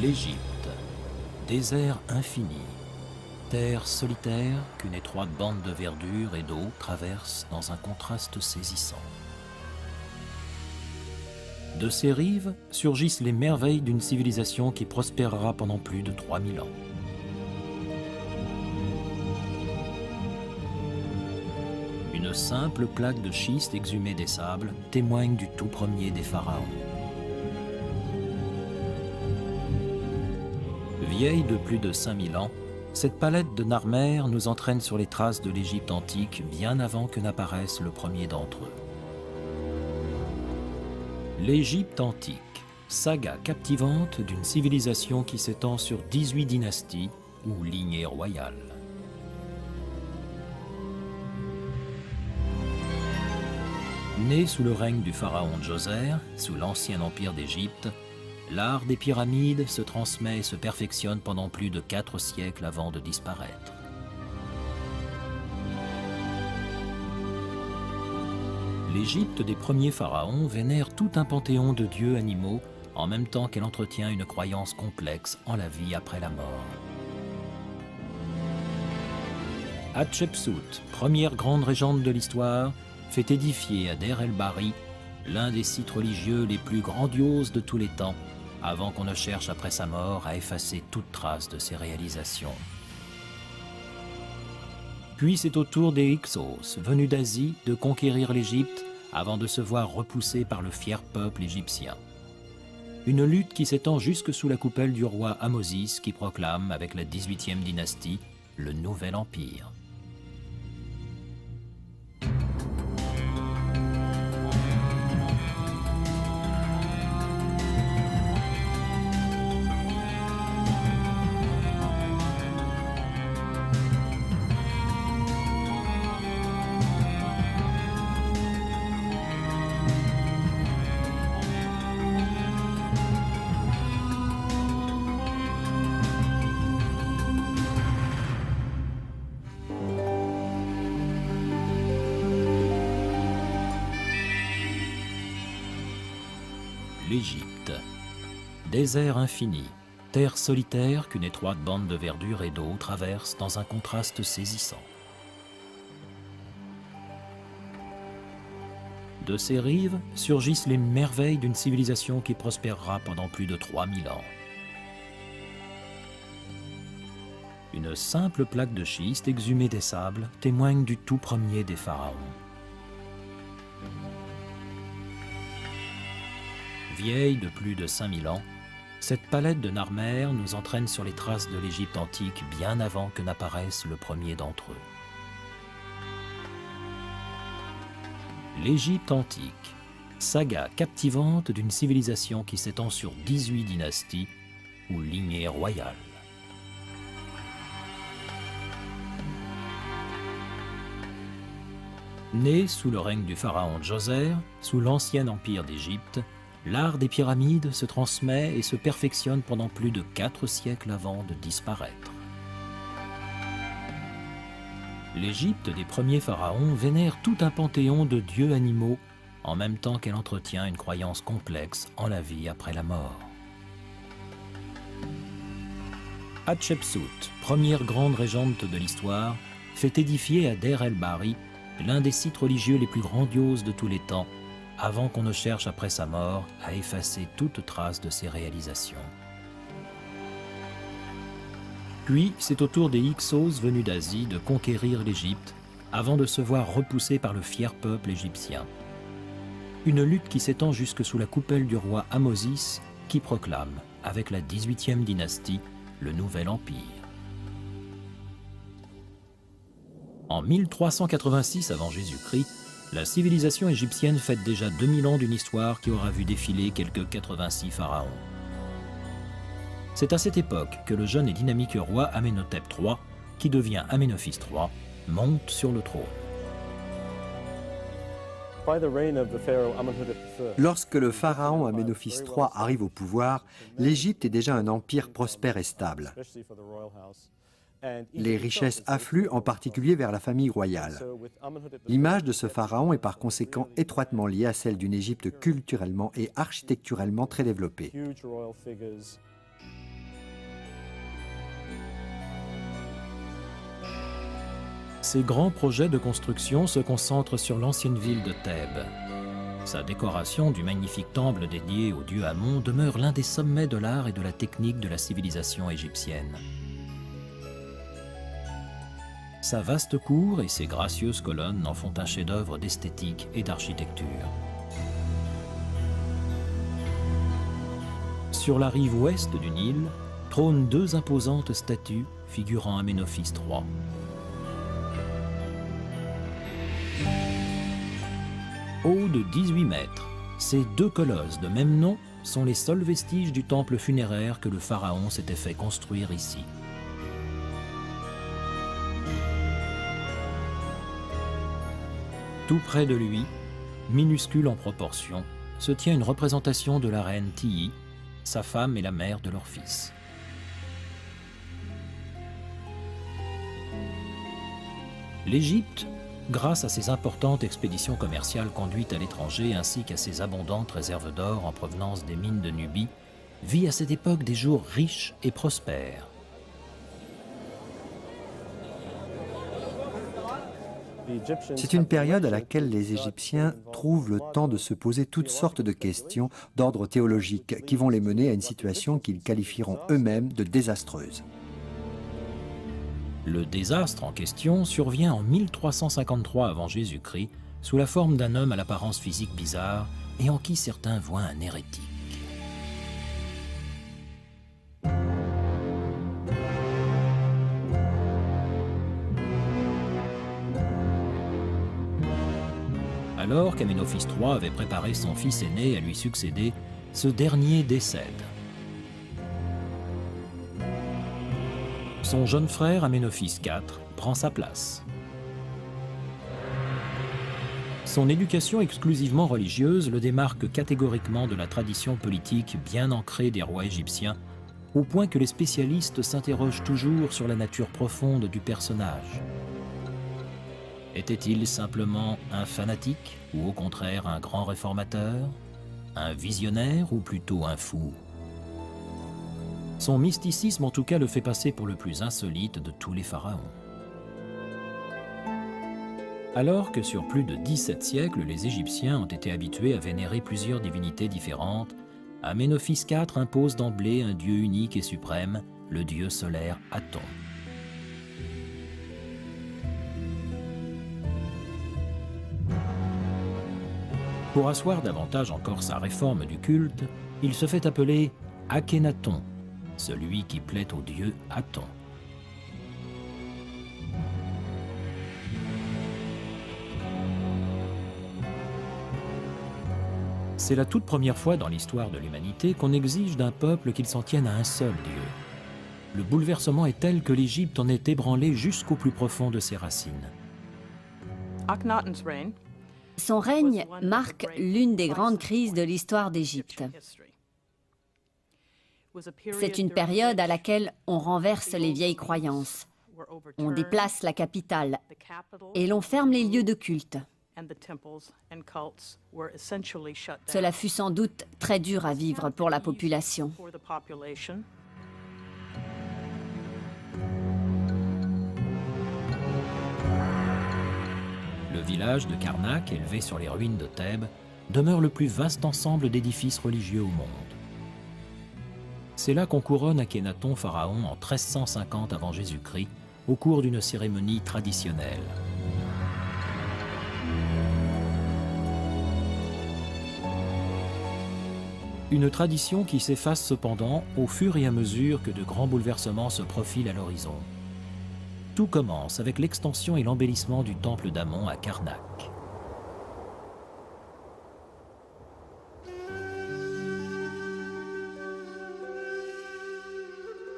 L'Égypte, désert infini, terre solitaire qu'une étroite bande de verdure et d'eau traverse dans un contraste saisissant. De ses rives surgissent les merveilles d'une civilisation qui prospérera pendant plus de 3000 ans. Une simple plaque de schiste exhumée des sables témoigne du tout premier des pharaons. Vieille de plus de 5000 ans, cette palette de Narmer nous entraîne sur les traces de l'Égypte antique bien avant que n'apparaisse le premier d'entre eux. L'Égypte antique, saga captivante d'une civilisation qui s'étend sur 18 dynasties ou lignées royales. Né sous le règne du pharaon Djoser, sous l'ancien empire d'Égypte, l'art des pyramides se transmet et se perfectionne pendant plus de 4 siècles avant de disparaître. L'Égypte des premiers pharaons vénère tout un panthéon de dieux animaux en même temps qu'elle entretient une croyance complexe en la vie après la mort. Hatshepsut, première grande régente de l'histoire, fait édifier à Der el-Bahri l'un des sites religieux les plus grandioses de tous les temps, avant qu'on ne cherche après sa mort à effacer toute trace de ses réalisations. Puis c'est au tour des Hyksos, venus d'Asie, de conquérir l'Égypte avant de se voir repoussés par le fier peuple égyptien. Une lutte qui s'étend jusque sous la coupelle du roi Ahmosis qui proclame, avec la 18e dynastie, le Nouvel Empire. L'Égypte, désert infini, terre solitaire qu'une étroite bande de verdure et d'eau traverse dans un contraste saisissant. De ses rives surgissent les merveilles d'une civilisation qui prospérera pendant plus de 3000 ans. Une simple plaque de schiste exhumée des sables témoigne du tout premier des pharaons. Vieille de plus de 5000 ans, cette palette de Narmer nous entraîne sur les traces de l'Égypte antique bien avant que n'apparaisse le premier d'entre eux. L'Égypte antique, saga captivante d'une civilisation qui s'étend sur 18 dynasties ou lignées royales. Né sous le règne du pharaon Djoser, sous l'ancien empire d'Égypte, l'art des pyramides se transmet et se perfectionne pendant plus de 4 siècles avant de disparaître. L'Égypte des premiers pharaons vénère tout un panthéon de dieux animaux en même temps qu'elle entretient une croyance complexe en la vie après la mort. Hatshepsut, première grande régente de l'histoire, fait édifier à Der el-Bahri l'un des sites religieux les plus grandioses de tous les temps, avant qu'on ne cherche après sa mort à effacer toute trace de ses réalisations. Puis, c'est au tour des Hyksos venus d'Asie de conquérir l'Égypte, avant de se voir repoussés par le fier peuple égyptien. Une lutte qui s'étend jusque sous la coupelle du roi Ahmosis, qui proclame, avec la 18e dynastie, le Nouvel Empire. En 1386 avant Jésus-Christ, la civilisation égyptienne fête déjà 2000 ans d'une histoire qui aura vu défiler quelques 86 pharaons. C'est à cette époque que le jeune et dynamique roi Amenhotep III, qui devient Amenophis III, monte sur le trône. Lorsque le pharaon Amenophis III arrive au pouvoir, l'Égypte est déjà un empire prospère et stable. Les richesses affluent en particulier vers la famille royale. L'image de ce pharaon est par conséquent étroitement liée à celle d'une Égypte culturellement et architecturalement très développée. Ses grands projets de construction se concentrent sur l'ancienne ville de Thèbes. Sa décoration du magnifique temple dédié au dieu Amon demeure l'un des sommets de l'art et de la technique de la civilisation égyptienne. Sa vaste cour et ses gracieuses colonnes en font un chef-d'œuvre d'esthétique et d'architecture. Sur la rive ouest du Nil trônent deux imposantes statues figurant Aménophis III. Hauts de 18 mètres, ces deux colosses de même nom sont les seuls vestiges du temple funéraire que le pharaon s'était fait construire ici. Tout près de lui, minuscule en proportion, se tient une représentation de la reine Tiye, sa femme et la mère de leur fils. L'Égypte, grâce à ses importantes expéditions commerciales conduites à l'étranger ainsi qu'à ses abondantes réserves d'or en provenance des mines de Nubie, vit à cette époque des jours riches et prospères. C'est une période à laquelle les Égyptiens trouvent le temps de se poser toutes sortes de questions d'ordre théologique qui vont les mener à une situation qu'ils qualifieront eux-mêmes de désastreuse. Le désastre en question survient en 1353 avant Jésus-Christ sous la forme d'un homme à l'apparence physique bizarre et en qui certains voient un hérétique. Alors qu'Aménophis III avait préparé son fils aîné à lui succéder, ce dernier décède. Son jeune frère Aménophis IV prend sa place. Son éducation exclusivement religieuse le démarque catégoriquement de la tradition politique bien ancrée des rois égyptiens, au point que les spécialistes s'interrogent toujours sur la nature profonde du personnage. Était-il simplement un fanatique ou au contraire un grand réformateur, un visionnaire ou plutôt un fou? Son mysticisme en tout cas le fait passer pour le plus insolite de tous les pharaons. Alors que sur plus de 17 siècles, les Égyptiens ont été habitués à vénérer plusieurs divinités différentes, Aménophis IV impose d'emblée un dieu unique et suprême, le dieu solaire Aton. Pour asseoir davantage encore sa réforme du culte, il se fait appeler Akhénaton, celui qui plaît au dieu Aton. C'est la toute première fois dans l'histoire de l'humanité qu'on exige d'un peuple qu'il s'en tienne à un seul dieu. Le bouleversement est tel que l'Égypte en est ébranlée jusqu'au plus profond de ses racines. Son règne marque l'une des grandes crises de l'histoire d'Égypte. C'est une période à laquelle on renverse les vieilles croyances, on déplace la capitale et l'on ferme les lieux de culte. Cela fut sans doute très dur à vivre pour la population. Le village de Karnak, élevé sur les ruines de Thèbes, demeure le plus vaste ensemble d'édifices religieux au monde. C'est là qu'on couronne Akhénaton pharaon en 1350 avant Jésus-Christ, au cours d'une cérémonie traditionnelle. Une tradition qui s'efface cependant au fur et à mesure que de grands bouleversements se profilent à l'horizon. Tout commence avec l'extension et l'embellissement du temple d'Amon à Karnak.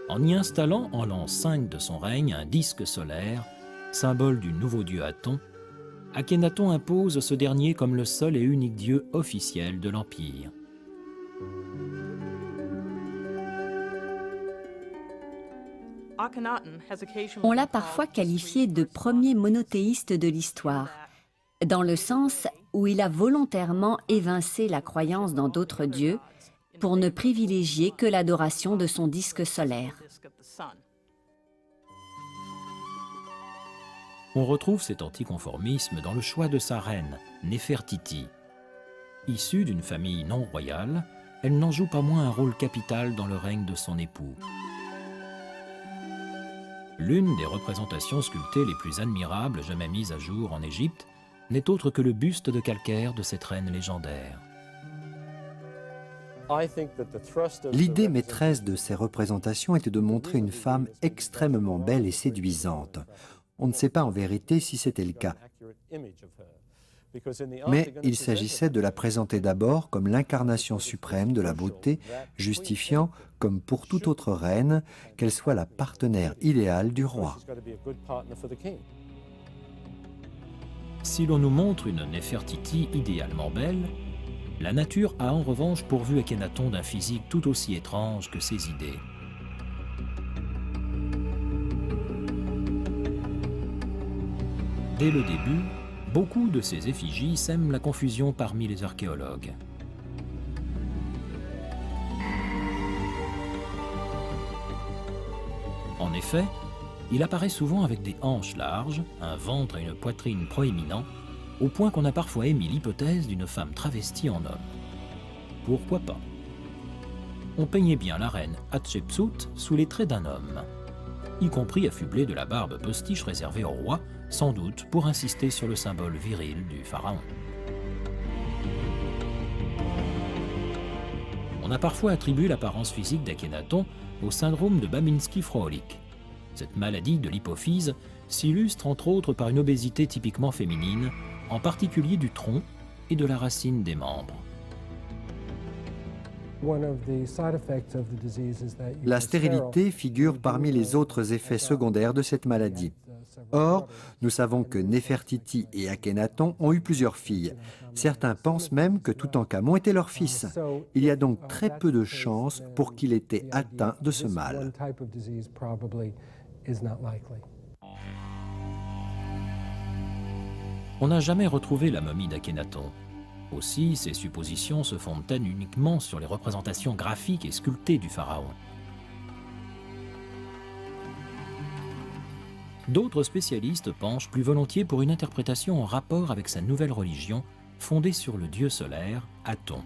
En y installant en l'an 5 de son règne un disque solaire, symbole du nouveau dieu Aton, Akhénaton impose ce dernier comme le seul et unique dieu officiel de l'Empire. On l'a parfois qualifié de premier monothéiste de l'histoire, dans le sens où il a volontairement évincé la croyance dans d'autres dieux pour ne privilégier que l'adoration de son disque solaire. On retrouve cet anticonformisme dans le choix de sa reine, Néfertiti. Issue d'une famille non royale, elle n'en joue pas moins un rôle capital dans le règne de son époux. L'une des représentations sculptées les plus admirables jamais mises à jour en Égypte n'est autre que le buste de calcaire de cette reine légendaire. L'idée maîtresse de ces représentations était de montrer une femme extrêmement belle et séduisante. On ne sait pas en vérité si c'était le cas. Mais il s'agissait de la présenter d'abord comme l'incarnation suprême de la beauté, justifiant, comme pour toute autre reine, qu'elle soit la partenaire idéale du roi. Si l'on nous montre une Néfertiti idéalement belle, la nature a en revanche pourvu Akhenaton d'un physique tout aussi étrange que ses idées. Dès le début, beaucoup de ces effigies sèment la confusion parmi les archéologues. En effet, il apparaît souvent avec des hanches larges, un ventre et une poitrine proéminents, au point qu'on a parfois émis l'hypothèse d'une femme travestie en homme. Pourquoi pas? On peignait bien la reine Hatshepsut sous les traits d'un homme, y compris affublée de la barbe postiche réservée au roi, sans doute pour insister sur le symbole viril du pharaon. On a parfois attribué l'apparence physique d'Akhenaton au syndrome de Babinski-Froelich. Cette maladie de l'hypophyse s'illustre entre autres par une obésité typiquement féminine, en particulier du tronc et de la racine des membres. La stérilité figure parmi les autres effets secondaires de cette maladie. Or, nous savons que Néfertiti et Akhenaton ont eu plusieurs filles. Certains pensent même que Toutankhamon était leur fils. Il y a donc très peu de chances pour qu'il ait été atteint de ce mal. On n'a jamais retrouvé la momie d'Akhenaton. Aussi, ces suppositions se fondent-elles uniquement sur les représentations graphiques et sculptées du pharaon. D'autres spécialistes penchent plus volontiers pour une interprétation en rapport avec sa nouvelle religion, fondée sur le dieu solaire, Aton.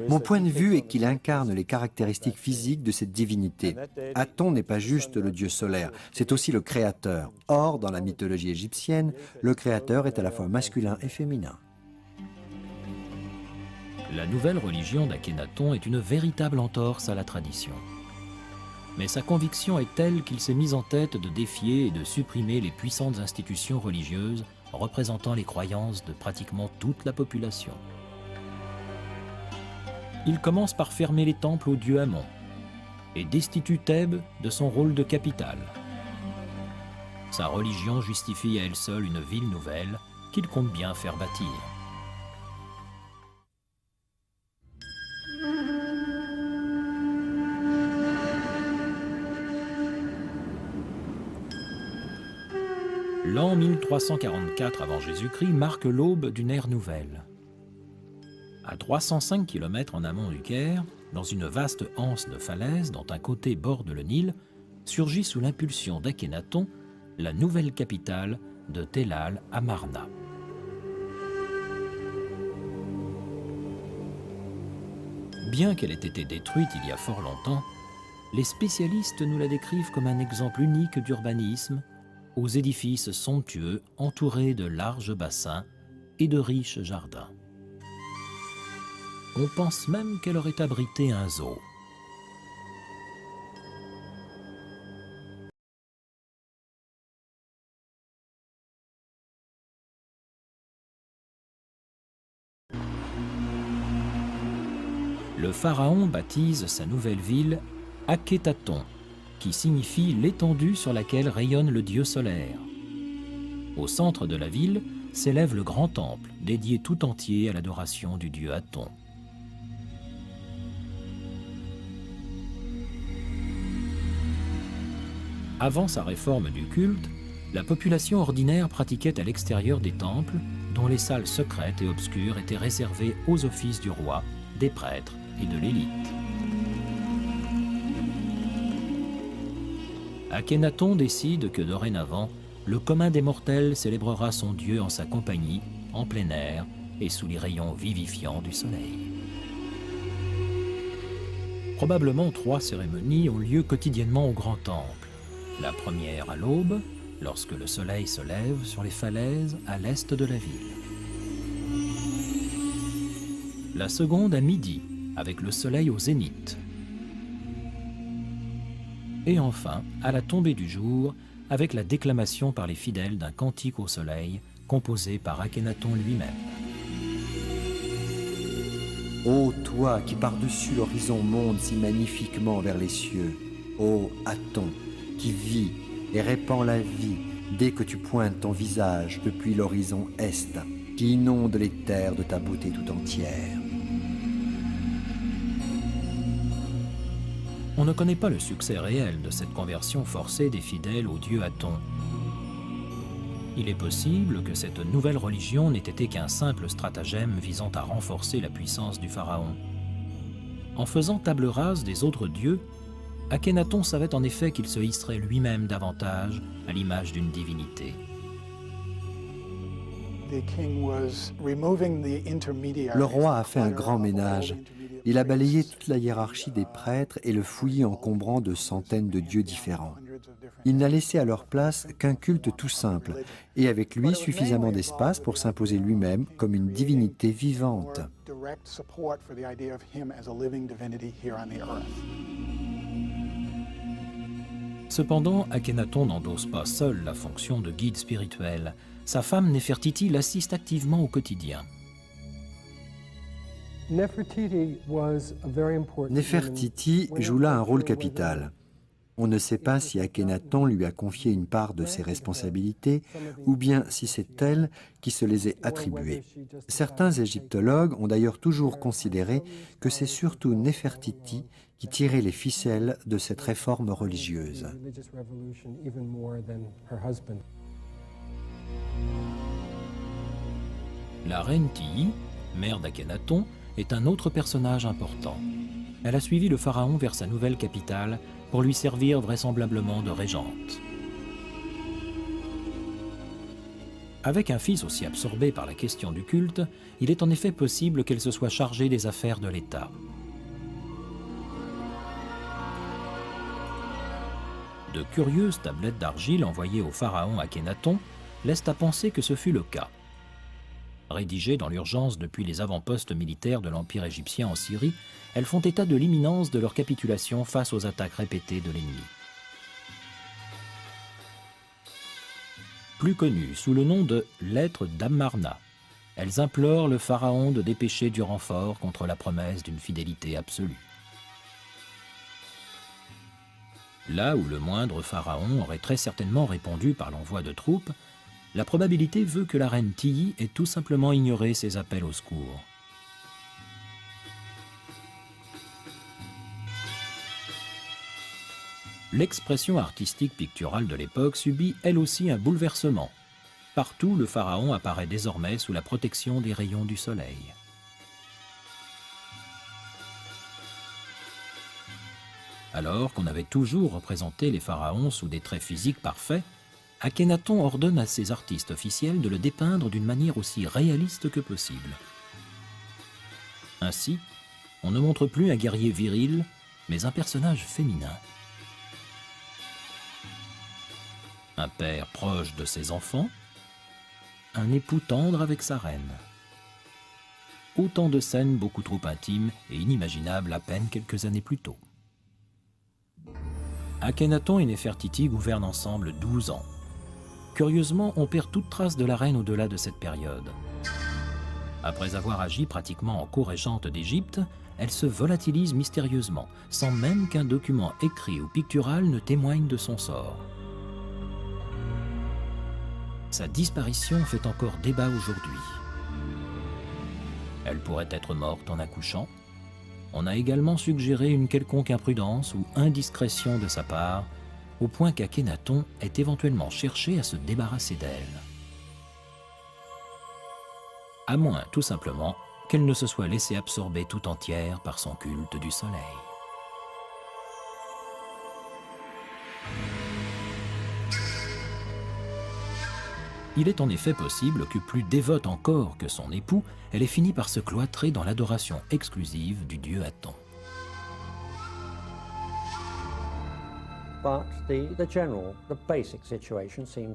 Mon point de vue est qu'il incarne les caractéristiques physiques de cette divinité. Aton n'est pas juste le dieu solaire, c'est aussi le créateur. Or, dans la mythologie égyptienne, le créateur est à la fois masculin et féminin. La nouvelle religion d'Akhenaton est une véritable entorse à la tradition. Mais sa conviction est telle qu'il s'est mis en tête de défier et de supprimer les puissantes institutions religieuses représentant les croyances de pratiquement toute la population. Il commence par fermer les temples au dieu Amon et destitue Thèbes de son rôle de capitale. Sa religion justifie à elle seule une ville nouvelle qu'il compte bien faire bâtir. L'an 1344 avant Jésus-Christ marque l'aube d'une ère nouvelle. À 305 km en amont du Caire, dans une vaste anse de falaises dont un côté borde le Nil, surgit sous l'impulsion d'Akhénaton la nouvelle capitale de Tel al-Amarna. Bien qu'elle ait été détruite il y a fort longtemps, les spécialistes nous la décrivent comme un exemple unique d'urbanisme, aux édifices somptueux entourés de larges bassins et de riches jardins. On pense même qu'elle aurait abrité un zoo. Le pharaon baptise sa nouvelle ville Akhetaton, qui signifie l'étendue sur laquelle rayonne le dieu solaire. Au centre de la ville s'élève le grand temple, dédié tout entier à l'adoration du dieu Aton. Avant sa réforme du culte, la population ordinaire pratiquait à l'extérieur des temples, dont les salles secrètes et obscures étaient réservées aux offices du roi, des prêtres et de l'élite. Akhenaton décide que dorénavant, le commun des mortels célébrera son dieu en sa compagnie, en plein air et sous les rayons vivifiants du soleil. Probablement 3 cérémonies ont lieu quotidiennement au grand temple. La première à l'aube, lorsque le soleil se lève sur les falaises à l'est de la ville. La seconde à midi, avec le soleil au zénith. Et enfin, à la tombée du jour, avec la déclamation par les fidèles d'un cantique au soleil, composé par Akhenaton lui-même. Ô toi qui par-dessus l'horizon montes si magnifiquement vers les cieux, ô Aton qui vit et répand la vie dès que tu pointes ton visage depuis l'horizon est, qui inonde les terres de ta beauté tout entière. On ne connaît pas le succès réel de cette conversion forcée des fidèles au dieu Aton. Il est possible que cette nouvelle religion n'ait été qu'un simple stratagème visant à renforcer la puissance du pharaon. En faisant table rase des autres dieux, Akhenaton savait en effet qu'il se hisserait lui-même davantage à l'image d'une divinité. Le roi a fait un grand ménage. Il a balayé toute la hiérarchie des prêtres et le fouillis encombrant de centaines de dieux différents. Il n'a laissé à leur place qu'un culte tout simple, et avec lui suffisamment d'espace pour s'imposer lui-même comme une divinité vivante. Cependant, Akhenaton n'endosse pas seul la fonction de guide spirituel. Sa femme Néfertiti l'assiste activement au quotidien. Néfertiti joue là un rôle capital. On ne sait pas si Akhenaton lui a confié une part de ses responsabilités ou bien si c'est elle qui se les est attribuées. Certains égyptologues ont d'ailleurs toujours considéré que c'est surtout Néfertiti qui tirait les ficelles de cette réforme religieuse. La reine Tiye, mère d'Akhenaton, est un autre personnage important. Elle a suivi le pharaon vers sa nouvelle capitale pour lui servir vraisemblablement de régente. Avec un fils aussi absorbé par la question du culte, il est en effet possible qu'elle se soit chargée des affaires de l'État. De curieuses tablettes d'argile envoyées au pharaon Akhenaton laissent à penser que ce fut le cas. Rédigées dans l'urgence depuis les avant-postes militaires de l'Empire égyptien en Syrie, elles font état de l'imminence de leur capitulation face aux attaques répétées de l'ennemi. Plus connues sous le nom de « lettres d'Amarna », elles implorent le pharaon de dépêcher du renfort contre la promesse d'une fidélité absolue. Là où le moindre pharaon aurait très certainement répondu par l'envoi de troupes, la probabilité veut que la reine Tiye ait tout simplement ignoré ces appels au secours. L'expression artistique picturale de l'époque subit elle aussi un bouleversement. Partout, le pharaon apparaît désormais sous la protection des rayons du soleil. Alors qu'on avait toujours représenté les pharaons sous des traits physiques parfaits, Akhenaton ordonne à ses artistes officiels de le dépeindre d'une manière aussi réaliste que possible. Ainsi, on ne montre plus un guerrier viril, mais un personnage féminin. Un père proche de ses enfants, un époux tendre avec sa reine. Autant de scènes beaucoup trop intimes et inimaginables à peine quelques années plus tôt. Akhenaton et Néfertiti gouvernent ensemble 12 ans. Curieusement, on perd toute trace de la reine au-delà de cette période. Après avoir agi pratiquement en co-régente d'Égypte, elle se volatilise mystérieusement, sans même qu'un document écrit ou pictural ne témoigne de son sort. Sa disparition fait encore débat aujourd'hui. Elle pourrait être morte en accouchant. On a également suggéré une quelconque imprudence ou indiscrétion de sa part, au point qu'Akhenaton ait éventuellement cherché à se débarrasser d'elle. À moins, tout simplement, qu'elle ne se soit laissée absorber tout entière par son culte du soleil. Il est en effet possible que plus dévote encore que son époux, elle ait fini par se cloîtrer dans l'adoration exclusive du dieu Aton.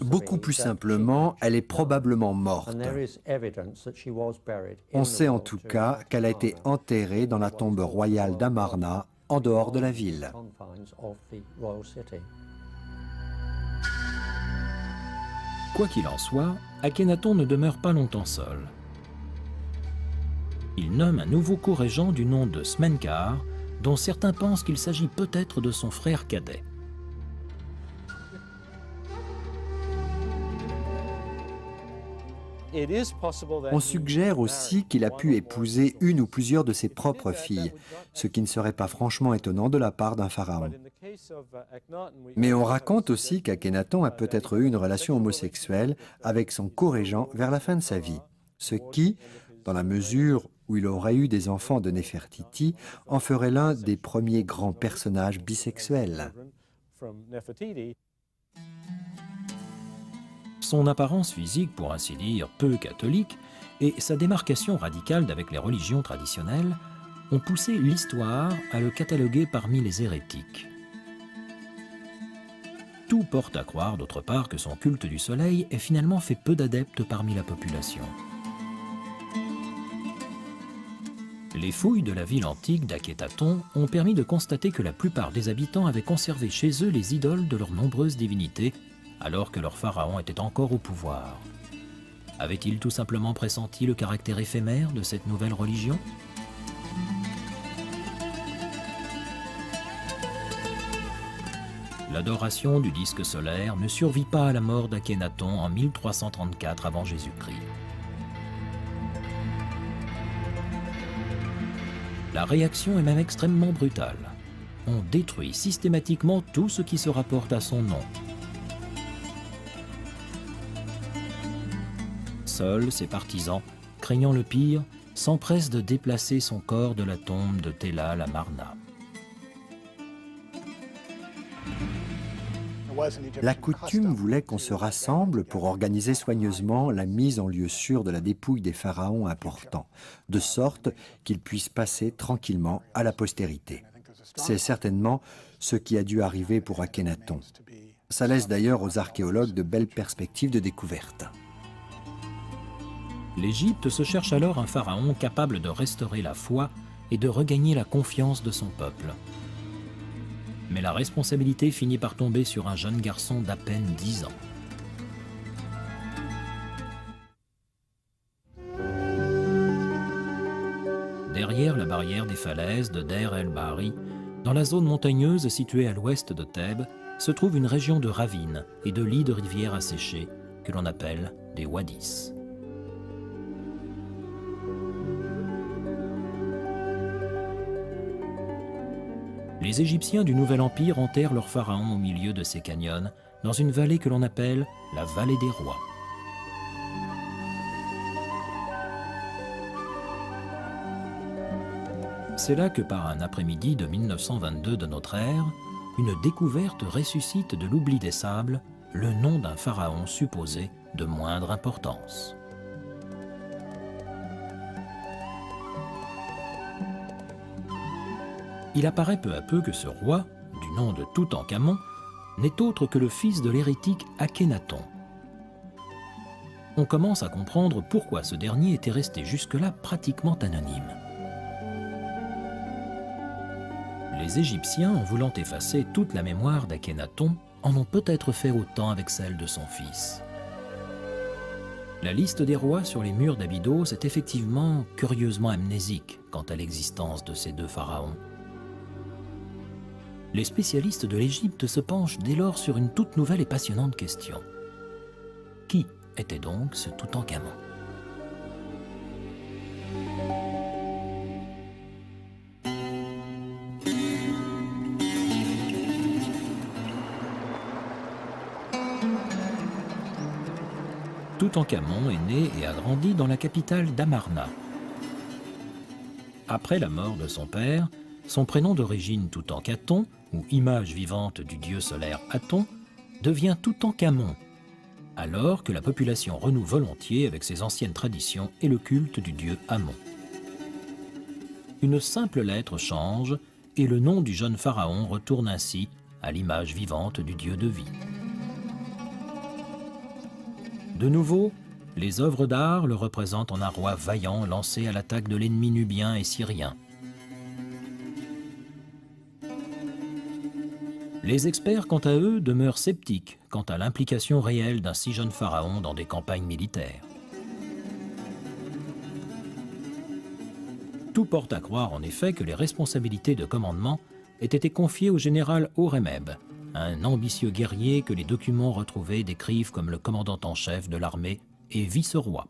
Beaucoup plus simplement, elle est probablement morte. On sait en tout cas qu'elle a été enterrée dans la tombe royale d'Amarna, en dehors de la ville. Quoi qu'il en soit, Akhénaton ne demeure pas longtemps seul. Il nomme un nouveau co-régent du nom de Smenkhar, dont certains pensent qu'il s'agit peut-être de son frère cadet. On suggère aussi qu'il a pu épouser une ou plusieurs de ses propres filles, ce qui ne serait pas franchement étonnant de la part d'un pharaon. Mais on raconte aussi qu'Akhénaton a peut-être eu une relation homosexuelle avec son co-régent vers la fin de sa vie, ce qui, dans la mesure où il aurait eu des enfants de Néfertiti, en ferait l'un des premiers grands personnages bisexuels. Son apparence physique, pour ainsi dire, peu catholique, et sa démarcation radicale d'avec les religions traditionnelles ont poussé l'histoire à le cataloguer parmi les hérétiques. Tout porte à croire, d'autre part, que son culte du soleil ait finalement fait peu d'adeptes parmi la population. Les fouilles de la ville antique d'Akhénaton ont permis de constater que la plupart des habitants avaient conservé chez eux les idoles de leurs nombreuses divinités, alors que leur pharaon était encore au pouvoir. Avait-il tout simplement pressenti le caractère éphémère de cette nouvelle religion ? L'adoration du disque solaire ne survit pas à la mort d'Akhénaton en 1334 avant Jésus-Christ. La réaction est même extrêmement brutale. On détruit systématiquement tout ce qui se rapporte à son nom. Seuls ses partisans, craignant le pire, s'empressent de déplacer son corps de la tombe de Tellal à Amarna. La coutume voulait qu'on se rassemble pour organiser soigneusement la mise en lieu sûr de la dépouille des pharaons importants, de sorte qu'ils puissent passer tranquillement à la postérité. C'est certainement ce qui a dû arriver pour Akhénaton. Ça laisse d'ailleurs aux archéologues de belles perspectives de découverte. L'Égypte se cherche alors un pharaon capable de restaurer la foi et de regagner la confiance de son peuple. Mais la responsabilité finit par tomber sur un jeune garçon d'à peine 10 ans. Derrière la barrière des falaises de Deir el-Bahari, dans la zone montagneuse située à l'ouest de Thèbes, se trouve une région de ravines et de lits de rivières asséchés que l'on appelle des wadis. Les Égyptiens du Nouvel Empire enterrent leur pharaon au milieu de ces canyons, dans une vallée que l'on appelle la vallée des rois. C'est là que par un après-midi de 1922 de notre ère, une découverte ressuscite de l'oubli des sables le nom d'un pharaon supposé de moindre importance. Il apparaît peu à peu que ce roi, du nom de Toutankhamon, n'est autre que le fils de l'hérétique Akhénaton. On commence à comprendre pourquoi ce dernier était resté jusque-là pratiquement anonyme. Les Égyptiens, en voulant effacer toute la mémoire d'Akhénaton, en ont peut-être fait autant avec celle de son fils. La liste des rois sur les murs d'Abydos est effectivement curieusement amnésique quant à l'existence de ces deux pharaons. Les spécialistes de l'Égypte se penchent dès lors sur une toute nouvelle et passionnante question. Qui était donc ce Toutankhamon ? Toutankhamon est né et a grandi dans la capitale d'Amarna. Après la mort de son père, son prénom d'origine Toutankhaton, ou image vivante du dieu solaire Aton, devient Toutankhamon, alors que la population renoue volontiers avec ses anciennes traditions et le culte du dieu Amon. Une simple lettre change et le nom du jeune pharaon retourne ainsi à l'image vivante du dieu de vie. De nouveau, les œuvres d'art le représentent en un roi vaillant lancé à l'attaque de l'ennemi nubien et syrien. Les experts, quant à eux, demeurent sceptiques quant à l'implication réelle d'un si jeune pharaon dans des campagnes militaires. Tout porte à croire en effet que les responsabilités de commandement aient été confiées au général Horemheb, un ambitieux guerrier que les documents retrouvés décrivent comme le commandant en chef de l'armée et vice-roi.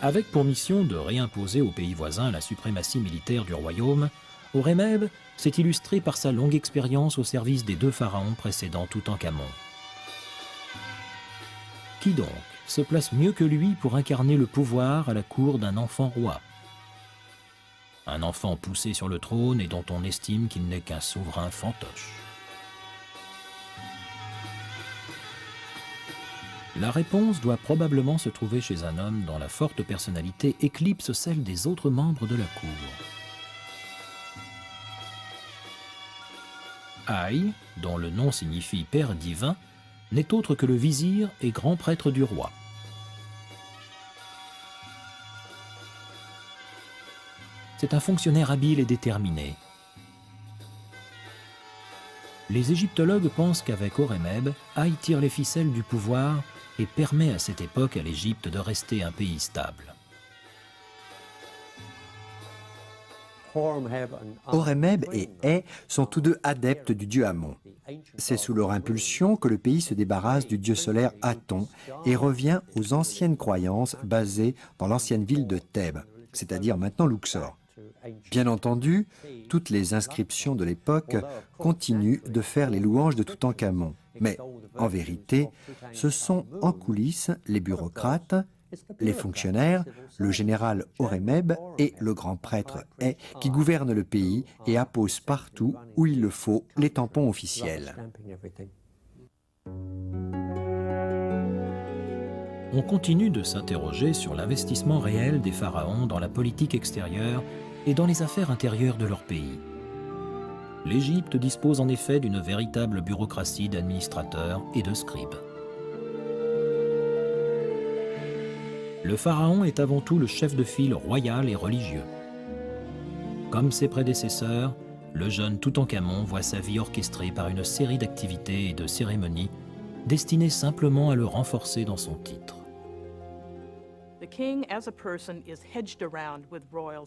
Avec pour mission de réimposer aux pays voisins la suprématie militaire du royaume, Horemheb s'est illustré par sa longue expérience au service des 2 pharaons précédant Toutankhamon. Qui donc se place mieux que lui pour incarner le pouvoir à la cour d'un enfant roi? Un enfant poussé sur le trône et dont on estime qu'il n'est qu'un souverain fantoche. La réponse doit probablement se trouver chez un homme dont la forte personnalité éclipse celle des autres membres de la cour. Aï, dont le nom signifie père divin, n'est autre que le vizir et grand prêtre du roi. C'est un fonctionnaire habile et déterminé. Les égyptologues pensent qu'avec Horemheb, Aï tire les ficelles du pouvoir et permet à cette époque à l'Égypte de rester un pays stable. Horemheb et Haï sont tous 2 adeptes du dieu Amon. C'est sous leur impulsion que le pays se débarrasse du dieu solaire Aton et revient aux anciennes croyances basées dans l'ancienne ville de Thèbes, c'est-à-dire maintenant Luxor. Bien entendu, toutes les inscriptions de l'époque continuent de faire les louanges de Toutankhamon. Mais en vérité, ce sont en coulisses les bureaucrates, les fonctionnaires, le général Horemheb et le grand prêtre Haï qui gouvernent le pays et apposent partout où il le faut les tampons officiels. On continue de s'interroger sur l'investissement réel des pharaons dans la politique extérieure et dans les affaires intérieures de leur pays. L'Égypte dispose en effet d'une véritable bureaucratie d'administrateurs et de scribes. Le pharaon est avant tout le chef de file royal et religieux. Comme ses prédécesseurs, le jeune Toutankhamon voit sa vie orchestrée par une série d'activités et de cérémonies destinées simplement à le renforcer dans son titre.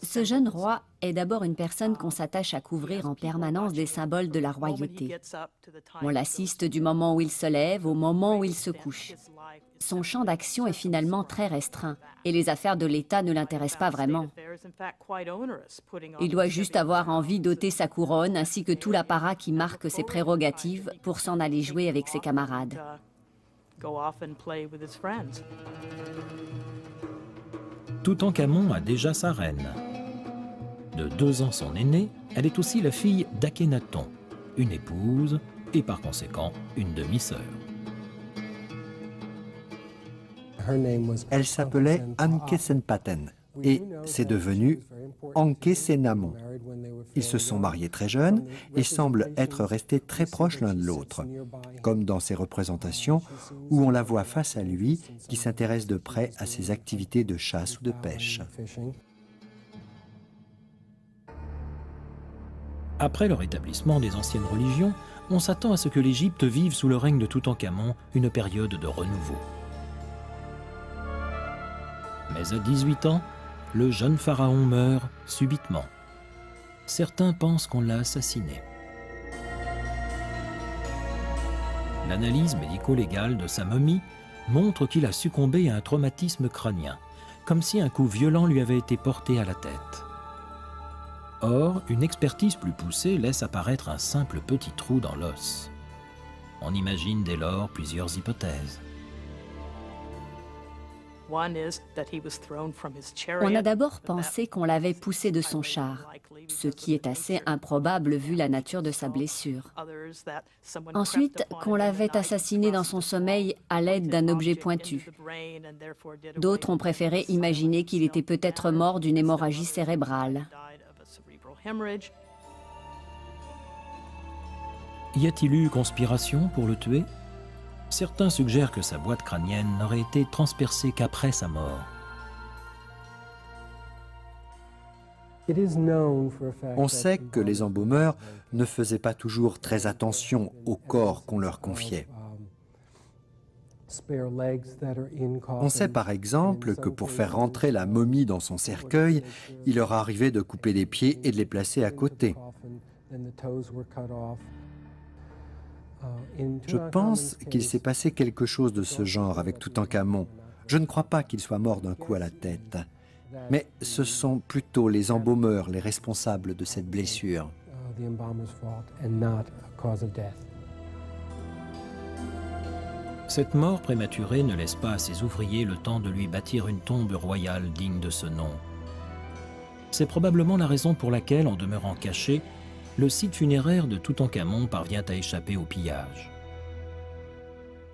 Ce jeune roi est d'abord une personne qu'on s'attache à couvrir en permanence des symboles de la royauté. On l'assiste du moment où il se lève au moment où il se couche. Son champ d'action est finalement très restreint et les affaires de l'État ne l'intéressent pas vraiment. Il doit juste avoir envie d'ôter sa couronne ainsi que tout l'apparat qui marque ses prérogatives pour s'en aller jouer avec ses camarades. Toutankhamon a déjà sa reine. De 2 ans son aînée, elle est aussi la fille d'Akhénaton, une épouse et par conséquent une demi-sœur. Elle s'appelait Ankhesenpaten et c'est devenu Ankhésenamon. Ils se sont mariés très jeunes et semblent être restés très proches l'un de l'autre, comme dans ses représentations où on la voit face à lui qui s'intéresse de près à ses activités de chasse ou de pêche. Après le rétablissement des anciennes religions, on s'attend à ce que l'Égypte vive sous le règne de Toutankhamon une période de renouveau. Mais à 18 ans, le jeune pharaon meurt subitement. Certains pensent qu'on l'a assassiné. L'analyse médico-légale de sa momie montre qu'il a succombé à un traumatisme crânien, comme si un coup violent lui avait été porté à la tête. Or, une expertise plus poussée laisse apparaître un simple petit trou dans l'os. On imagine dès lors plusieurs hypothèses. On a d'abord pensé qu'on l'avait poussé de son char, ce qui est assez improbable vu la nature de sa blessure. Ensuite, qu'on l'avait assassiné dans son sommeil à l'aide d'un objet pointu. D'autres ont préféré imaginer qu'il était peut-être mort d'une hémorragie cérébrale. Y a-t-il eu conspiration pour le tuer? Certains suggèrent que sa boîte crânienne n'aurait été transpercée qu'après sa mort. On sait que les embaumeurs ne faisaient pas toujours très attention au corps qu'on leur confiait. On sait par exemple que pour faire rentrer la momie dans son cercueil, il leur arrivait de couper des pieds et de les placer à côté. Je pense qu'il s'est passé quelque chose de ce genre avec Toutankhamon. Je ne crois pas qu'il soit mort d'un coup à la tête. Mais ce sont plutôt les embaumeurs les responsables de cette blessure. Cette mort prématurée ne laisse pas à ses ouvriers le temps de lui bâtir une tombe royale digne de ce nom. C'est probablement la raison pour laquelle, en demeurant caché, le site funéraire de Toutankhamon parvient à échapper au pillage.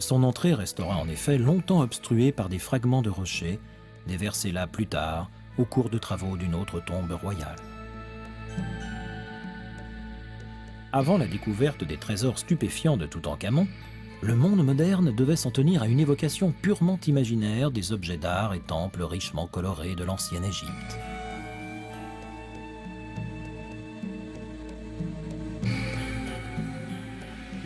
Son entrée restera en effet longtemps obstruée par des fragments de rochers, déversés là plus tard, au cours de travaux d'une autre tombe royale. Avant la découverte des trésors stupéfiants de Toutankhamon, le monde moderne devait s'en tenir à une évocation purement imaginaire des objets d'art et temples richement colorés de l'ancienne Égypte.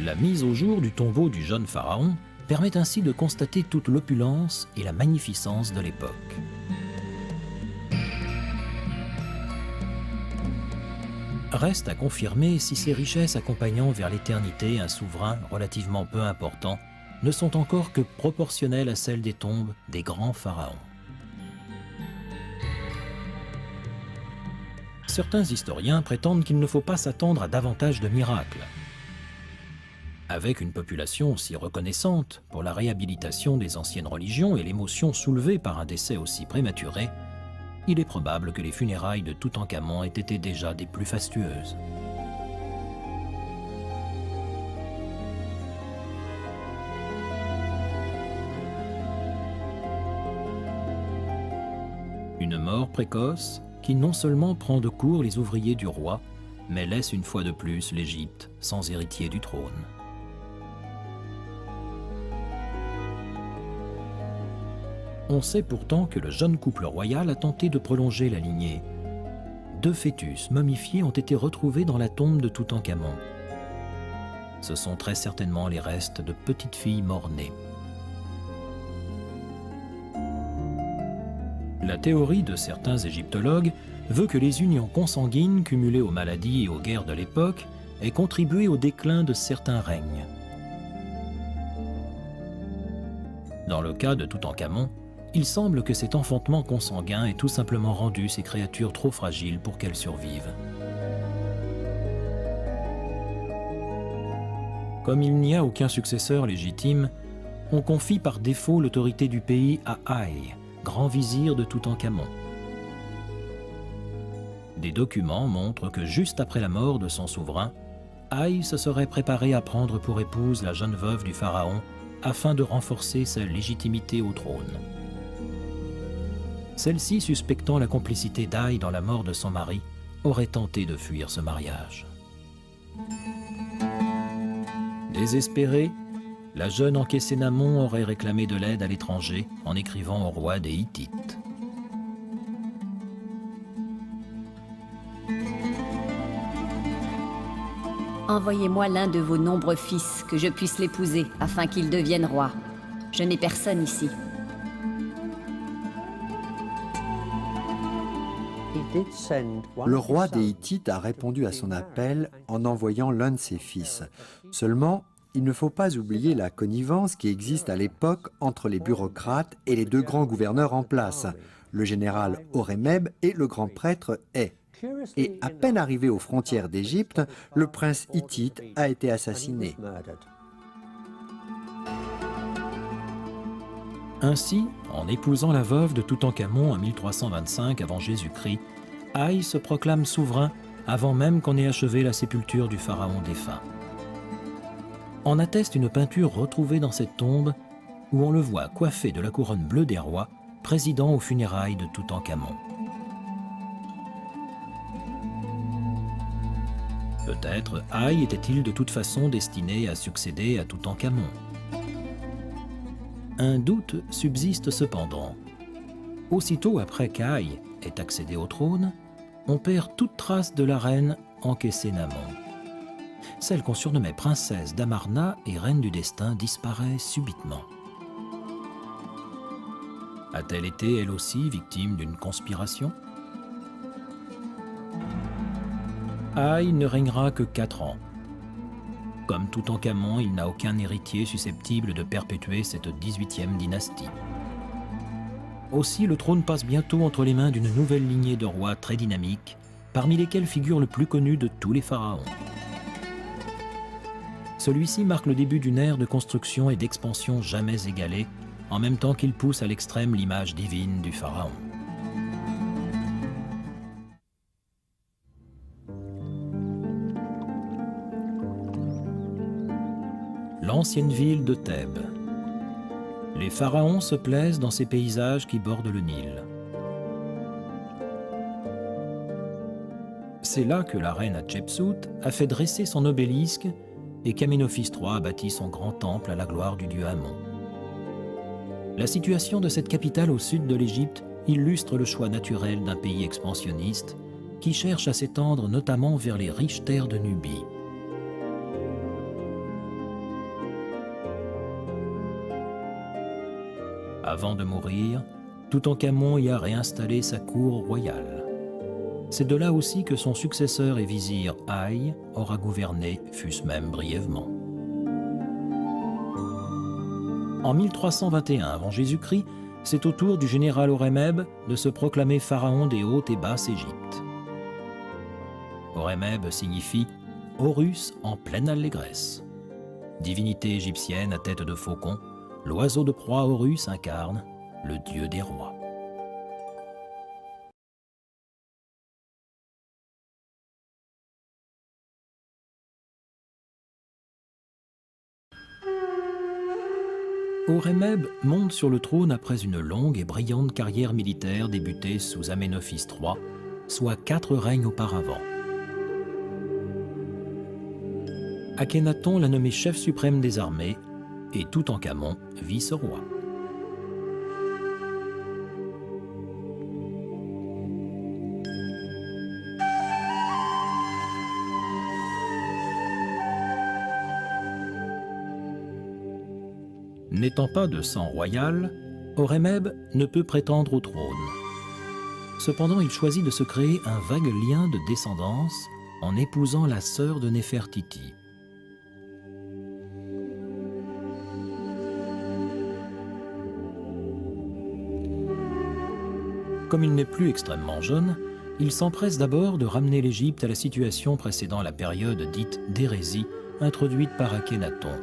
La mise au jour du tombeau du jeune pharaon permet ainsi de constater toute l'opulence et la magnificence de l'époque. Reste à confirmer si ces richesses accompagnant vers l'éternité un souverain relativement peu important ne sont encore que proportionnelles à celles des tombes des grands pharaons. Certains historiens prétendent qu'il ne faut pas s'attendre à davantage de miracles. Avec une population si reconnaissante pour la réhabilitation des anciennes religions et l'émotion soulevée par un décès aussi prématuré, il est probable que les funérailles de Toutankhamon aient été déjà des plus fastueuses. Une mort précoce qui non seulement prend de court les ouvriers du roi, mais laisse une fois de plus l'Égypte sans héritier du trône. On sait pourtant que le jeune couple royal a tenté de prolonger la lignée. 2 fœtus momifiés ont été retrouvés dans la tombe de Toutankhamon. Ce sont très certainement les restes de petites filles mort-nées. La théorie de certains égyptologues veut que les unions consanguines cumulées aux maladies et aux guerres de l'époque aient contribué au déclin de certains règnes. Dans le cas de Toutankhamon, il semble que cet enfantement consanguin ait tout simplement rendu ces créatures trop fragiles pour qu'elles survivent. Comme il n'y a aucun successeur légitime, on confie par défaut l'autorité du pays à Haï, grand vizir de Toutankhamon. Des documents montrent que juste après la mort de son souverain, Haï se serait préparé à prendre pour épouse la jeune veuve du pharaon afin de renforcer sa légitimité au trône. Celle-ci, suspectant la complicité d'Haï dans la mort de son mari, aurait tenté de fuir ce mariage. Désespérée, la jeune Ankhésénamon aurait réclamé de l'aide à l'étranger en écrivant au roi des Hittites. Envoyez-moi l'un de vos nombreux fils, que je puisse l'épouser, afin qu'il devienne roi. Je n'ai personne ici. Le roi des Hittites a répondu à son appel en envoyant l'un de ses fils. Seulement, il ne faut pas oublier la connivence qui existe à l'époque entre les bureaucrates et les 2 grands gouverneurs en place, le général Horemheb et le grand prêtre Hay. Et à peine arrivé aux frontières d'Égypte, le prince hittite a été assassiné. Ainsi, en épousant la veuve de Toutankhamon en 1325 avant Jésus-Christ, Haï se proclame souverain avant même qu'on ait achevé la sépulture du pharaon défunt. En atteste une peinture retrouvée dans cette tombe où on le voit coiffé de la couronne bleue des rois, présidant aux funérailles de Toutankhamon. Peut-être Haï était-il de toute façon destiné à succéder à Toutankhamon. Un doute subsiste cependant. Aussitôt après qu'Haï ait accédé au trône, on perd toute trace de la reine Ankhésénamon. Celle qu'on surnommait princesse d'Amarna et reine du destin disparaît subitement. A-t-elle été elle aussi victime d'une conspiration? Haï ne régnera que 4 ans. Comme Toutankhamon, il n'a aucun héritier susceptible de perpétuer cette 18e dynastie. Aussi, le trône passe bientôt entre les mains d'une nouvelle lignée de rois très dynamiques, parmi lesquels figure le plus connu de tous les pharaons. Celui-ci marque le début d'une ère de construction et d'expansion jamais égalée, en même temps qu'il pousse à l'extrême l'image divine du pharaon. L'ancienne ville de Thèbes. Les pharaons se plaisent dans ces paysages qui bordent le Nil. C'est là que la reine Hatshepsut a fait dresser son obélisque et qu'Amenophis III a bâti son grand temple à la gloire du dieu Amon. La situation de cette capitale au sud de l'Égypte illustre le choix naturel d'un pays expansionniste qui cherche à s'étendre notamment vers les riches terres de Nubie. Avant de mourir, Toutankhamon y a réinstallé sa cour royale. C'est de là aussi que son successeur et vizir Haï aura gouverné, fût-ce même brièvement. En 1321 avant Jésus-Christ, c'est au tour du général Horemheb de se proclamer pharaon des Hautes et Basses Égyptes. Horemheb signifie « Horus en pleine allégresse ». Divinité égyptienne à tête de faucon, l'oiseau de proie Horus incarne le dieu des rois. Horemheb monte sur le trône après une longue et brillante carrière militaire débutée sous Amenophis III, soit 4 règnes auparavant. Akhénaton l'a nommé chef suprême des armées et Toutankhamon vice-roi. N'étant pas de sang royal, Horemheb ne peut prétendre au trône. Cependant, il choisit de se créer un vague lien de descendance en épousant la sœur de Néfertiti. Comme il n'est plus extrêmement jeune, il s'empresse d'abord de ramener l'Égypte à la situation précédant la période dite d'hérésie introduite par Akhénaton.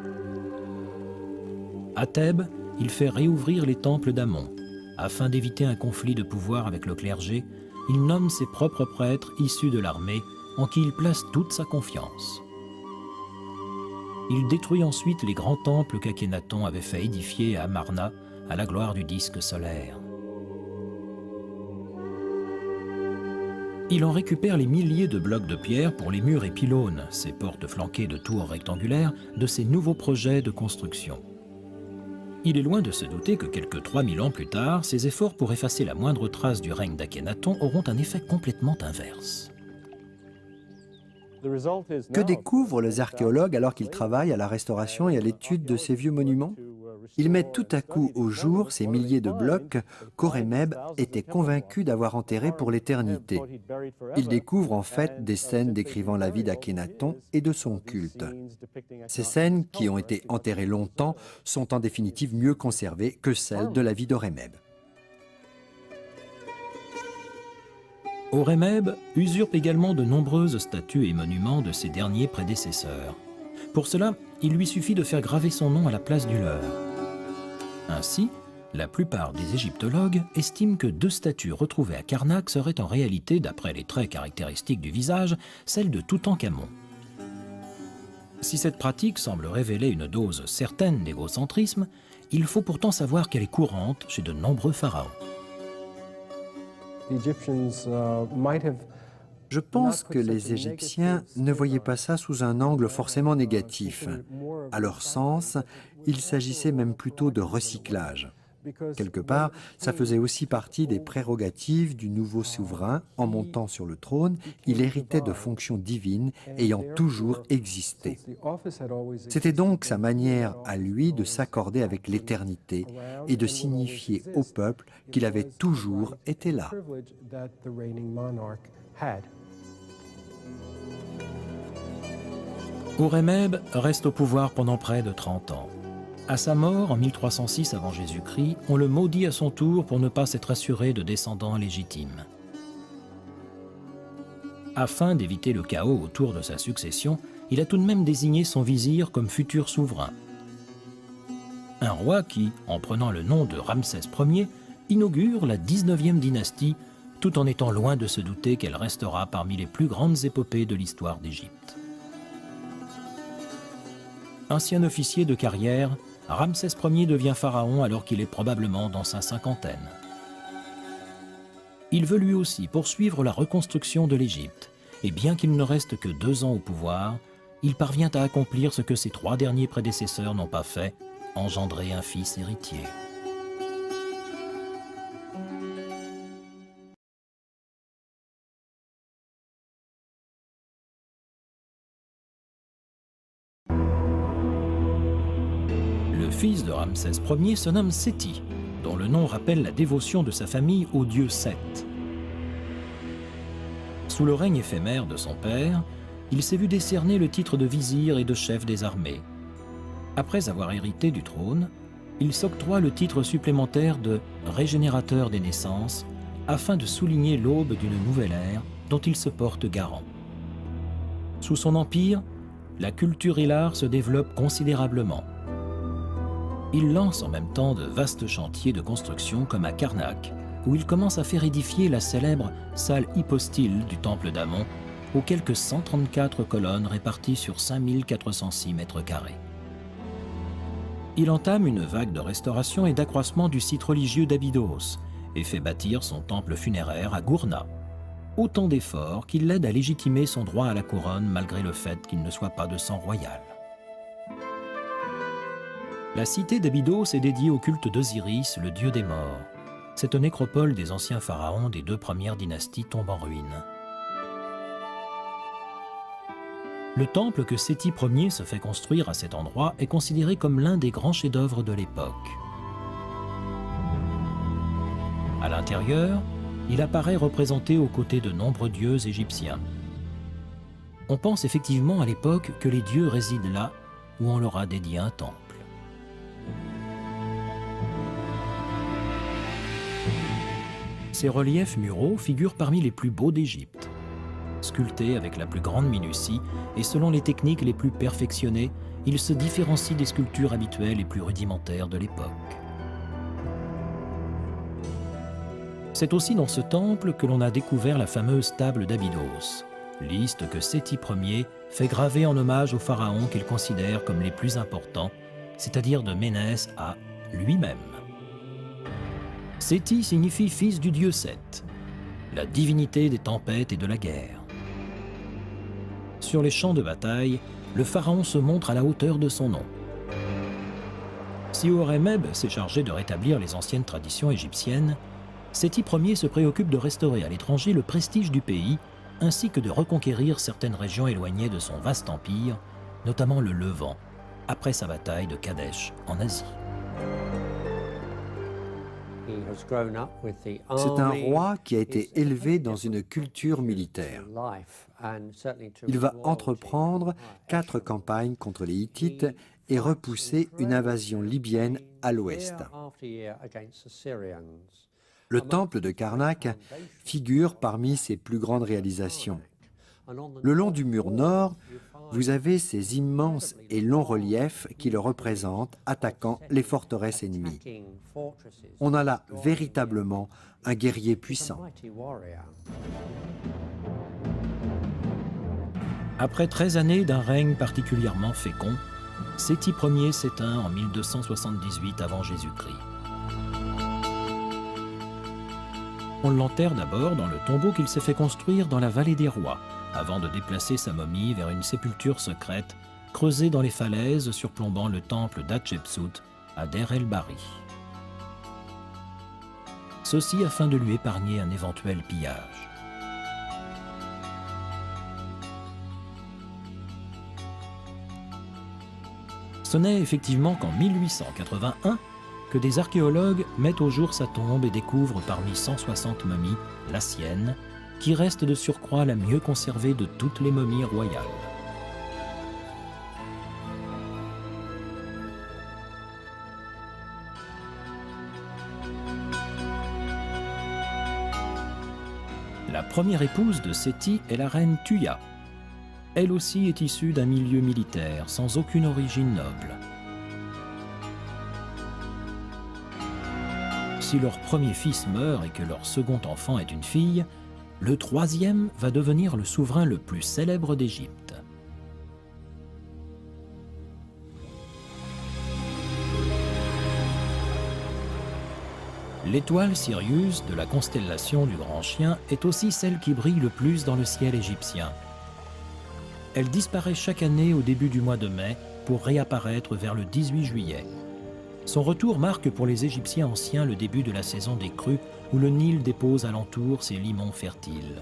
À Thèbes, il fait réouvrir les temples d'Amon. Afin d'éviter un conflit de pouvoir avec le clergé, il nomme ses propres prêtres issus de l'armée en qui il place toute sa confiance. Il détruit ensuite les grands temples qu'Akhénaton avait fait édifier à Amarna à la gloire du disque solaire. Il en récupère les milliers de blocs de pierre pour les murs et pylônes, ces portes flanquées de tours rectangulaires, de ses nouveaux projets de construction. Il est loin de se douter que quelques 3000 ans plus tard, ses efforts pour effacer la moindre trace du règne d'Akhénaton auront un effet complètement inverse. Que découvrent les archéologues alors qu'ils travaillent à la restauration et à l'étude de ces vieux monuments? Ils mettent tout à coup au jour ces milliers de blocs qu'Horemheb était convaincu d'avoir enterrés pour l'éternité. Ils découvrent en fait des scènes décrivant la vie d'Akhénaton et de son culte. Ces scènes, qui ont été enterrées longtemps, sont en définitive mieux conservées que celles de la vie d'Horemheb. Horemheb usurpe également de nombreuses statues et monuments de ses derniers prédécesseurs. Pour cela, il lui suffit de faire graver son nom à la place du leur. Ainsi, La plupart des égyptologues estiment que 2 statues retrouvées à Karnak seraient en réalité, d'après les traits caractéristiques du visage, celles de Toutankhamon. Si cette pratique semble révéler une dose certaine d'égocentrisme, il faut pourtant savoir qu'elle est courante chez de nombreux pharaons. Je pense que les Égyptiens ne voyaient pas ça sous un angle forcément négatif. À leur sens, il s'agissait même plutôt de recyclage. Quelque part, ça faisait aussi partie des prérogatives du nouveau souverain. En montant sur le trône, il héritait de fonctions divines ayant toujours existé. C'était donc sa manière à lui de s'accorder avec l'éternité et de signifier au peuple qu'il avait toujours été là. Horemheb reste au pouvoir pendant près de 30 ans. À sa mort, en 1306 avant Jésus-Christ, on le maudit à son tour pour ne pas s'être assuré de descendants légitimes. Afin d'éviter le chaos autour de sa succession, il a tout de même désigné son vizir comme futur souverain. Un roi qui, en prenant le nom de Ramsès Ier, inaugure la 19e dynastie, tout en étant loin de se douter qu'elle restera parmi les plus grandes épopées de l'histoire d'Égypte. Ancien officier de carrière, Ramsès Ier devient pharaon alors qu'il est probablement dans sa cinquantaine. Il veut lui aussi poursuivre la reconstruction de l'Égypte, et bien qu'il ne reste que 2 ans au pouvoir, il parvient à accomplir ce que ses 3 derniers prédécesseurs n'ont pas fait, engendrer un fils héritier. Le fils de Ramsès Ier se nomme Séti, dont le nom rappelle la dévotion de sa famille au dieu Seth. Sous le règne éphémère de son père, il s'est vu décerner le titre de vizir et de chef des armées. Après avoir hérité du trône, il s'octroie le titre supplémentaire de régénérateur des naissances, afin de souligner l'aube d'une nouvelle ère dont il se porte garant. Sous son empire, la culture et l'art se développent considérablement. Il lance en même temps de vastes chantiers de construction comme à Karnak, où il commence à faire édifier la célèbre salle hypostyle du temple d'Amon, aux quelques 134 colonnes réparties sur 5406 mètres carrés. Il entame une vague de restauration et d'accroissement du site religieux d'Abydos et fait bâtir son temple funéraire à Gourna. Autant d'efforts qui l'aident à légitimer son droit à la couronne malgré le fait qu'il ne soit pas de sang royal. La cité d'Abydos est dédiée au culte d'Osiris, le dieu des morts. Cette nécropole des anciens pharaons des 2 premières dynasties tombe en ruine. Le temple que Séti Ier se fait construire à cet endroit est considéré comme l'un des grands chefs-d'œuvre de l'époque. À l'intérieur, il apparaît représenté aux côtés de nombreux dieux égyptiens. On pense effectivement à l'époque que les dieux résident là où on leur a dédié un temple. Ces reliefs muraux figurent parmi les plus beaux d'Égypte. Sculptés avec la plus grande minutie et selon les techniques les plus perfectionnées, ils se différencient des sculptures habituelles et plus rudimentaires de l'époque. C'est aussi dans ce temple que l'on a découvert la fameuse table d'Abydos, liste que Séti Ier fait graver en hommage aux pharaons qu'il considère comme les plus importants, c'est-à-dire de Ménès à lui-même. Séti signifie fils du dieu Seth, la divinité des tempêtes et de la guerre. Sur les champs de bataille, le pharaon se montre à la hauteur de son nom. Si Horemheb s'est chargé de rétablir les anciennes traditions égyptiennes, Séti Ier se préoccupe de restaurer à l'étranger le prestige du pays, ainsi que de reconquérir certaines régions éloignées de son vaste empire, notamment le Levant, après sa bataille de Kadesh en Asie. C'est un roi qui a été élevé dans une culture militaire. Il va entreprendre 4 campagnes contre les Hittites et repousser une invasion libyenne à l'ouest. Le temple de Karnak figure parmi ses plus grandes réalisations. Le long du mur nord, vous avez ces immenses et longs reliefs qui le représentent attaquant les forteresses ennemies. On a là véritablement un guerrier puissant. Après 13 années d'un règne particulièrement fécond, Séti Ier s'éteint en 1278 avant Jésus-Christ. On l'enterre d'abord dans le tombeau qu'il s'est fait construire dans la vallée des rois, avant de déplacer sa momie vers une sépulture secrète creusée dans les falaises surplombant le temple d'Hatchepsout à Der el-Bahri. Ceci afin de lui épargner un éventuel pillage. Ce n'est effectivement qu'en 1881 que des archéologues mettent au jour sa tombe et découvrent parmi 160 momies la sienne, qui reste de surcroît la mieux conservée de toutes les momies royales. La première épouse de Séti est la reine Tuya. Elle aussi est issue d'un milieu militaire, sans aucune origine noble. Si leur premier fils meurt et que leur second enfant est une fille, le troisième va devenir le souverain le plus célèbre d'Égypte. L'étoile Sirius de la constellation du Grand Chien est aussi celle qui brille le plus dans le ciel égyptien. Elle disparaît chaque année au début du mois de mai pour réapparaître vers le 18 juillet. Son retour marque pour les Égyptiens anciens le début de la saison des crues où le Nil dépose alentour ses limons fertiles.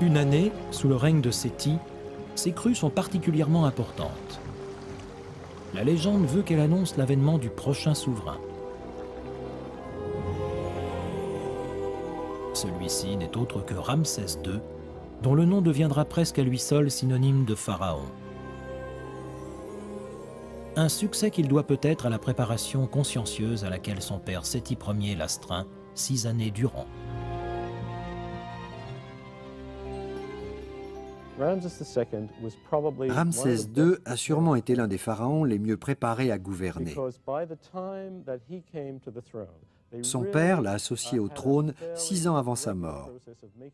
Une année, sous le règne de Séti, ces crues sont particulièrement importantes. La légende veut qu'elle annonce l'avènement du prochain souverain. Celui-ci n'est autre que Ramsès II, dont le nom deviendra presque à lui seul synonyme de pharaon. Un succès qu'il doit peut-être à la préparation consciencieuse à laquelle son père Séti Ier l'astreint 6 années durant. Ramsès II a sûrement été l'un des pharaons les mieux préparés à gouverner. Son père l'a associé au trône 6 ans avant sa mort.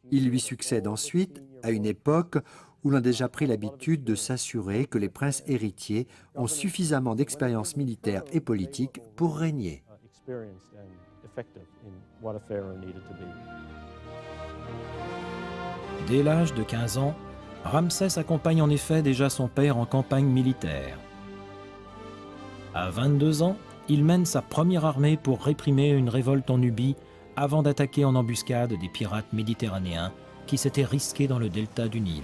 Il lui succède ensuite à une époque où l'on a déjà pris l'habitude de s'assurer que les princes héritiers ont suffisamment d'expérience militaire et politique pour régner. Dès l'âge de 15 ans, Ramsès accompagne en effet déjà son père en campagne militaire. À 22 ans, il mène sa première armée pour réprimer une révolte en Nubie avant d'attaquer en embuscade des pirates méditerranéens qui s'étaient risqués dans le delta du Nil.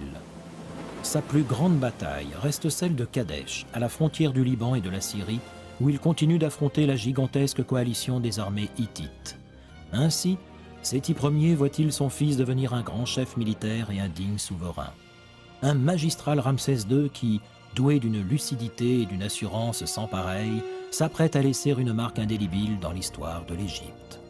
Sa plus grande bataille reste celle de Kadesh, à la frontière du Liban et de la Syrie, où il continue d'affronter la gigantesque coalition des armées hittites. Ainsi, Séti Ier voit-il son fils devenir un grand chef militaire et un digne souverain. Un magistral Ramsès II qui, doué d'une lucidité et d'une assurance sans pareille, s'apprête à laisser une marque indélébile dans l'histoire de l'Égypte.